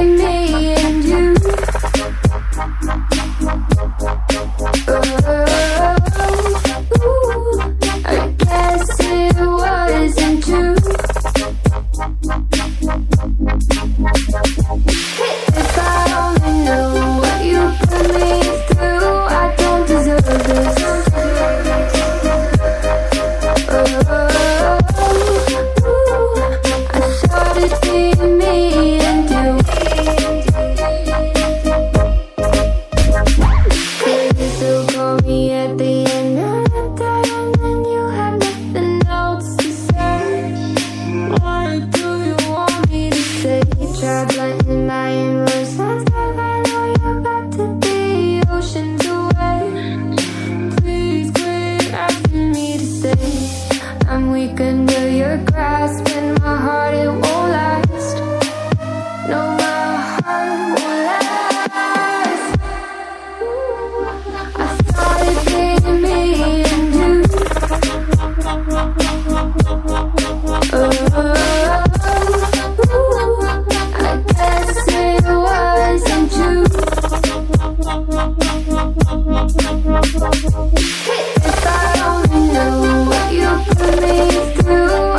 me and you. I guess it wasn't true. If I only knew what you put me through, I don't deserve this. I thought it'd be me and you. You still call me at the end of the day, and then you have nothing else to say. What do you want me to say? Try blending my inverse and stuff. I know you're about to be oceans away. Please quit asking me to stay. I'm weak under your grasp, and my heart, it won't last. No, my heart won't last. I thought it'd be me and you. I guess it wasn't true. If I only knew what you put me through.